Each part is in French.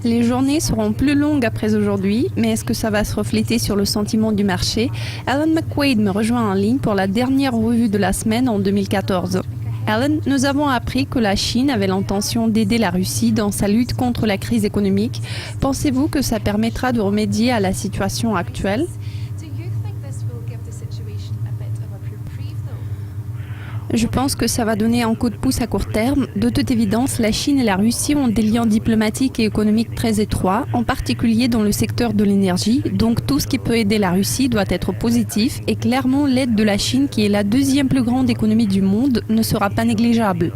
Les journées seront plus longues après aujourd'hui, mais est-ce que ça va se refléter sur le sentiment du marché? Alan McQuaid me rejoint en ligne pour la dernière revue de la semaine en 2014. Alan, nous avons appris que la Chine avait l'intention d'aider la Russie dans sa lutte contre la crise économique. Pensez-vous que ça permettra de remédier à la situation actuelle? Je pense que ça va donner un coup de pouce à court terme. De toute évidence, la Chine et la Russie ont des liens diplomatiques et économiques très étroits, en particulier dans le secteur de l'énergie. Donc tout ce qui peut aider la Russie doit être positif et clairement l'aide de la Chine, qui est la deuxième plus grande économie du monde, ne sera pas négligeable.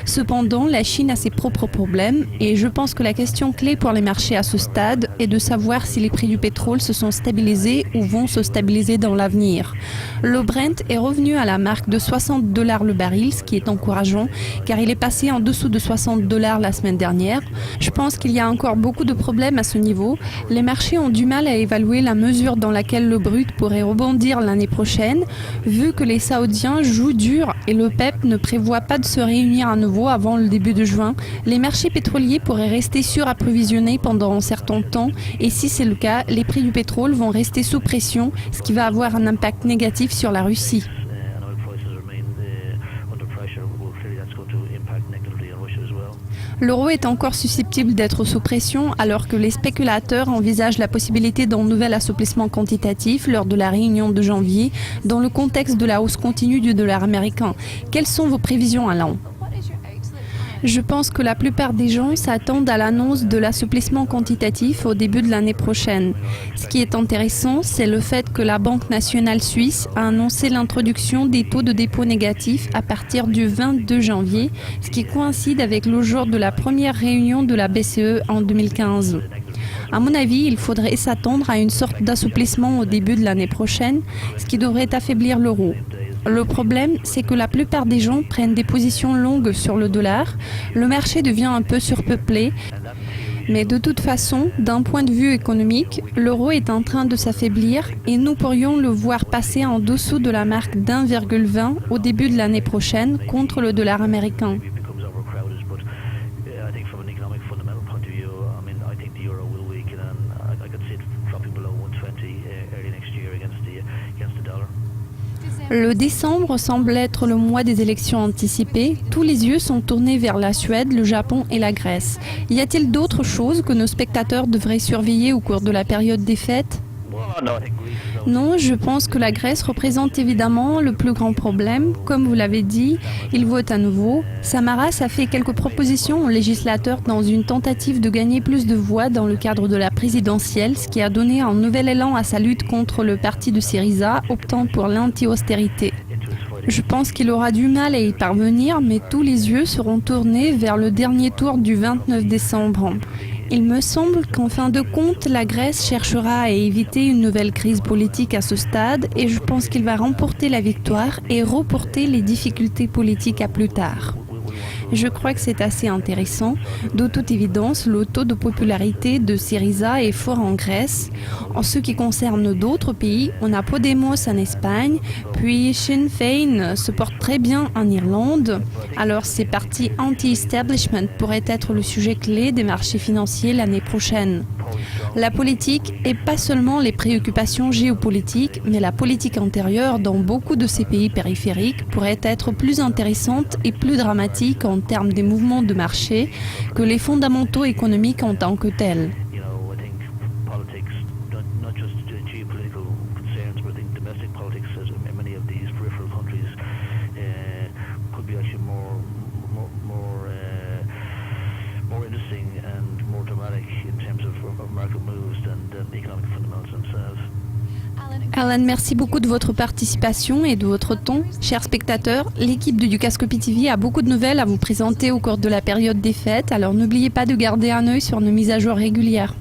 Cependant, la Chine a ses propres problèmes et je pense que la question clé pour les marchés à ce stade est de savoir si les prix du pétrole se sont stabilisés ou vont se stabiliser dans l'avenir. Le Brent est revenu à la marque de $60 le baril, ce qui est encourageant, car il est passé en dessous de $60 la semaine dernière. Je pense qu'il y a encore beaucoup de problèmes à ce niveau. Les marchés ont du mal à évaluer la mesure dans laquelle le brut pourrait rebondir l'année prochaine, vu que les Saoudiens jouent dur et le PEP ne prévoit pas de se réunir à nouveau avant le début de juin. Les marchés pétroliers pourraient rester surapprovisionnés pendant un certain temps, et si c'est le cas, les prix du pétrole vont rester sous pression, ce qui va avoir un impact négatif sur la Russie. L'euro est encore susceptible d'être sous pression alors que les spéculateurs envisagent la possibilité d'un nouvel assouplissement quantitatif lors de la réunion de janvier dans le contexte de la hausse continue du dollar américain. Quelles sont vos prévisions, Alain? Je pense que la plupart des gens s'attendent à l'annonce de l'assouplissement quantitatif au début de l'année prochaine. Ce qui est intéressant, c'est le fait que la Banque nationale suisse a annoncé l'introduction des taux de dépôt négatifs à partir du 22 janvier, ce qui coïncide avec le jour de la première réunion de la BCE en 2015. À mon avis, il faudrait s'attendre à une sorte d'assouplissement au début de l'année prochaine, ce qui devrait affaiblir l'euro. Le problème, c'est que la plupart des gens prennent des positions longues sur le dollar. Le marché devient un peu surpeuplé. Mais de toute façon, d'un point de vue économique, l'euro est en train de s'affaiblir et nous pourrions le voir passer en dessous de la marque d'1,20 au début de l'année prochaine contre le dollar américain. Le décembre semble être le mois des élections anticipées. Tous les yeux sont tournés vers la Suède, le Japon et la Grèce. Y a-t-il d'autres choses que nos spectateurs devraient surveiller au cours de la période des fêtes? Non, je pense que la Grèce représente évidemment le plus grand problème. Comme vous l'avez dit, il vote à nouveau. Samaras a fait quelques propositions aux législateurs dans une tentative de gagner plus de voix dans le cadre de la présidentielle, ce qui a donné un nouvel élan à sa lutte contre le parti de Syriza, optant pour l'anti-austérité. Je pense qu'il aura du mal à y parvenir, mais tous les yeux seront tournés vers le dernier tour du 29 décembre. Il me semble qu'en fin de compte, la Grèce cherchera à éviter une nouvelle crise politique à ce stade et je pense qu'il va remporter la victoire et reporter les difficultés politiques à plus tard. Je crois que c'est assez intéressant. De toute évidence, le taux de popularité de Syriza est fort en Grèce. En ce qui concerne d'autres pays, on a Podemos en Espagne, puis Sinn Féin se porte très bien en Irlande. Alors ces partis anti-establishment pourraient être le sujet clé des marchés financiers l'année prochaine. La politique et pas seulement les préoccupations géopolitiques, mais la politique intérieure dans beaucoup de ces pays périphériques pourrait être plus intéressante et plus dramatique en termes des mouvements de marché que les fondamentaux économiques en tant que tels. Alan, merci beaucoup de votre participation et de votre temps. Chers spectateurs, l'équipe de Dukascopy TV a beaucoup de nouvelles à vous présenter au cours de la période des fêtes, alors n'oubliez pas de garder un œil sur nos mises à jour régulières.